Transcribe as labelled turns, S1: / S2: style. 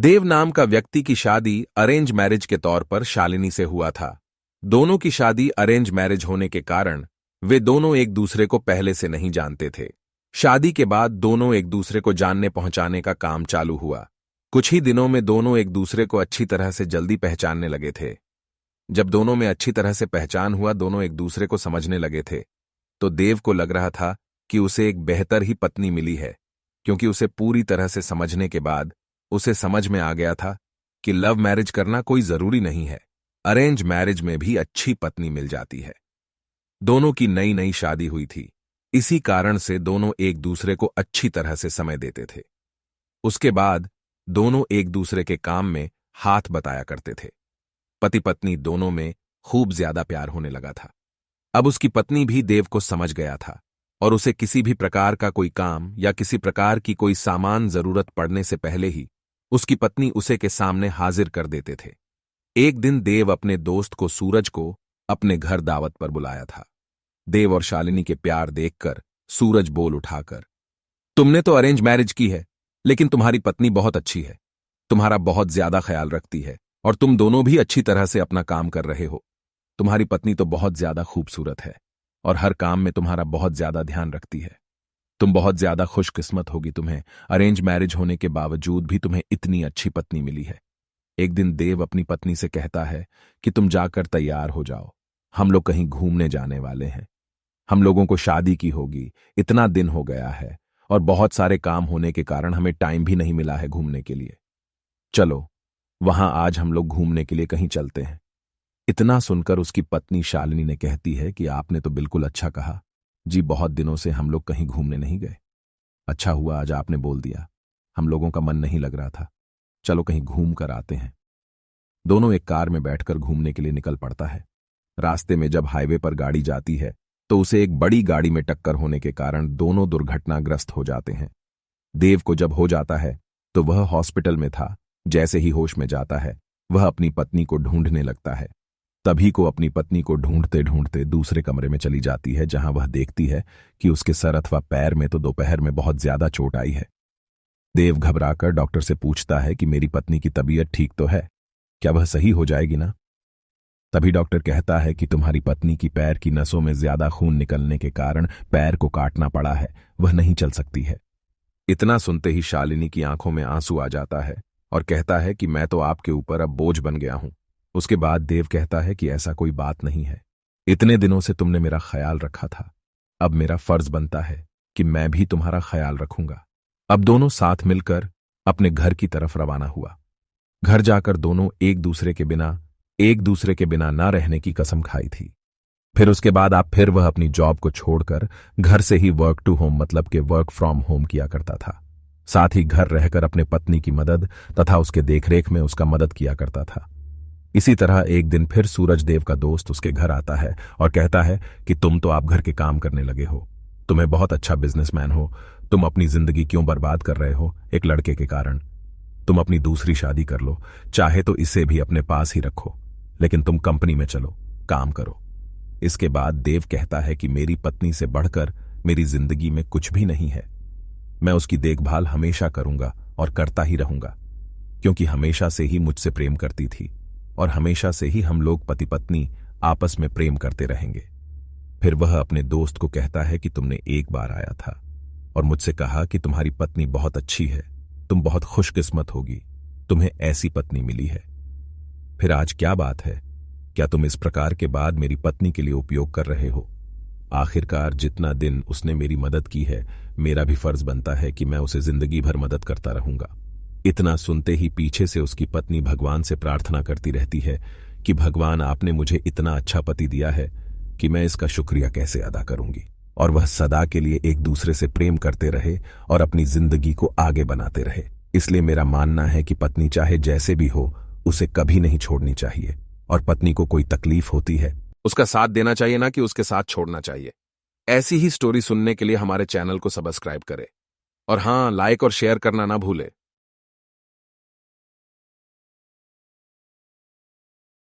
S1: देव नाम का व्यक्ति की शादी अरेंज मैरिज के तौर पर शालिनी से हुआ था। दोनों की शादी अरेंज मैरिज होने के कारण वे दोनों एक दूसरे को पहले से नहीं जानते थे। शादी के बाद दोनों एक दूसरे को जानने पहुंचाने का काम चालू हुआ। कुछ ही दिनों में दोनों एक दूसरे को अच्छी तरह से जल्दी पहचानने लगे थे। जब दोनों में अच्छी तरह से पहचान हुआ, दोनों एक दूसरे को समझने लगे थे, तो देव को लग रहा था कि उसे एक बेहतर ही पत्नी मिली है, क्योंकि उसे पूरी तरह से समझने के बाद उसे समझ में आ गया था कि लव मैरिज करना कोई जरूरी नहीं है, अरेंज मैरिज में भी अच्छी पत्नी मिल जाती है। दोनों की नई नई शादी हुई थी, इसी कारण से दोनों एक दूसरे को अच्छी तरह से समय देते थे। उसके बाद दोनों एक दूसरे के काम में हाथ बटाया करते थे। पति पत्नी दोनों में खूब ज्यादा प्यार होने लगा था। अब उसकी पत्नी भी देव को समझ गया था और उसे किसी भी प्रकार का कोई काम या किसी प्रकार की कोई सामान जरूरत पड़ने से पहले ही उसकी पत्नी उसे के सामने हाजिर कर देते थे। एक दिन देव अपने दोस्त को सूरज को अपने घर दावत पर बुलाया था। देव और शालिनी के प्यार देखकर सूरज बोल उठाकर, तुमने तो अरेंज मैरिज की है, लेकिन तुम्हारी पत्नी बहुत अच्छी है, तुम्हारा बहुत ज्यादा ख्याल रखती है और तुम दोनों भी अच्छी तरह से अपना काम कर रहे हो। तुम्हारी पत्नी तो बहुत ज्यादा खूबसूरत है और हर काम में तुम्हारा बहुत ज्यादा ध्यान रखती है। तुम बहुत ज्यादा खुशकिस्मत होगी, तुम्हें अरेंज मैरिज होने के बावजूद भी तुम्हें इतनी अच्छी पत्नी मिली है। एक दिन देव अपनी पत्नी से कहता है कि तुम जाकर तैयार हो जाओ, हम लोग कहीं घूमने जाने वाले हैं। हम लोगों को शादी की होगी, इतना दिन हो गया है और बहुत सारे काम होने के कारण हमें टाइम भी नहीं मिला है घूमने के लिए। चलो वहां आज हम लोग घूमने के लिए कहीं चलते हैं। इतना सुनकर उसकी पत्नी शालिनी ने कहती है कि आपने तो बिल्कुल अच्छा कहा जी, बहुत दिनों से हम लोग कहीं घूमने नहीं गए। अच्छा हुआ आज आपने बोल दिया, हम लोगों का मन नहीं लग रहा था। चलो कहीं घूम कर आते हैं। दोनों एक कार में बैठकर घूमने के लिए निकल पड़ता है। रास्ते में जब हाईवे पर गाड़ी जाती है तो उसे एक बड़ी गाड़ी में टक्कर होने के कारण दोनों दुर्घटनाग्रस्त हो जाते हैं। देव को जब हो जाता है तो वह हॉस्पिटल में था। जैसे ही होश में जाता है वह अपनी पत्नी को ढूंढने लगता है। तभी को अपनी पत्नी को ढूंढते ढूंढते दूसरे कमरे में चली जाती है, जहां वह देखती है कि उसके सर अथवा पैर में तो दोपहर में बहुत ज्यादा चोट आई है। देव घबराकर डॉक्टर से पूछता है कि मेरी पत्नी की तबीयत ठीक तो है, क्या वह सही हो जाएगी ना? तभी डॉक्टर कहता है कि तुम्हारी पत्नी की पैर की नसों में ज्यादा खून निकलने के कारण पैर को काटना पड़ा है, वह नहीं चल सकती है। इतना सुनते ही शालिनी की आंखों में आंसू आ जाता है और कहता है कि मैं तो आपके ऊपर अब बोझ बन गया हूं। उसके बाद देव कहता है कि ऐसा कोई बात नहीं है, इतने दिनों से तुमने मेरा ख्याल रखा था, अब मेरा फर्ज बनता है कि मैं भी तुम्हारा ख्याल रखूंगा। अब दोनों साथ मिलकर अपने घर की तरफ रवाना हुआ। घर जाकर दोनों एक दूसरे के बिना ना रहने की कसम खाई थी। फिर उसके बाद फिर वह अपनी जॉब को छोड़कर घर से ही वर्क टू होम मतलब के वर्क फ्रॉम होम किया करता था। साथ ही घर रहकर अपने पत्नी की मदद तथा उसके देखरेख में उसका मदद किया करता था। इसी तरह एक दिन फिर सूरज देव का दोस्त उसके घर आता है और कहता है कि तुम तो आप घर के काम करने लगे हो, तुम्हें बहुत अच्छा बिजनेसमैन हो, तुम अपनी जिंदगी क्यों बर्बाद कर रहे हो एक लड़के के कारण? तुम अपनी दूसरी शादी कर लो, चाहे तो इसे भी अपने पास ही रखो, लेकिन तुम कंपनी में चलो, काम करो। इसके बाद देव कहता है कि मेरी पत्नी से बढ़कर मेरी जिंदगी में कुछ भी नहीं है। मैं उसकी देखभाल हमेशा करूंगा और करता ही रहूंगा, क्योंकि हमेशा से ही मुझसे प्रेम करती थी और हमेशा से ही हम लोग पति पत्नी आपस में प्रेम करते रहेंगे। फिर वह अपने दोस्त को कहता है कि तुमने एक बार आया था और मुझसे कहा कि तुम्हारी पत्नी बहुत अच्छी है, तुम बहुत खुशकिस्मत होगी, तुम्हें ऐसी पत्नी मिली है। फिर आज क्या बात है? क्या तुम इस प्रकार के बाद मेरी पत्नी के लिए उपयोग कर रहे हो? आखिरकार जितना दिन उसने मेरी मदद की है, मेरा भी फर्ज बनता है कि मैं उसे जिंदगी भर मदद करता रहूंगा। इतना सुनते ही पीछे से उसकी पत्नी भगवान से प्रार्थना करती रहती है कि भगवान आपने मुझे इतना अच्छा पति दिया है कि मैं इसका शुक्रिया कैसे अदा करूंगी, और वह सदा के लिए एक दूसरे से प्रेम करते रहे और अपनी जिंदगी को आगे बनाते रहे। इसलिए मेरा मानना है कि पत्नी चाहे जैसे भी हो उसे कभी नहीं छोड़नी चाहिए, और पत्नी को कोई तकलीफ होती है उसका साथ देना चाहिए, ना कि उसके साथ छोड़ना चाहिए। ऐसी ही स्टोरी सुनने के लिए हमारे चैनल को सब्सक्राइब करें और हाँ, लाइक और शेयर करना ना भूले।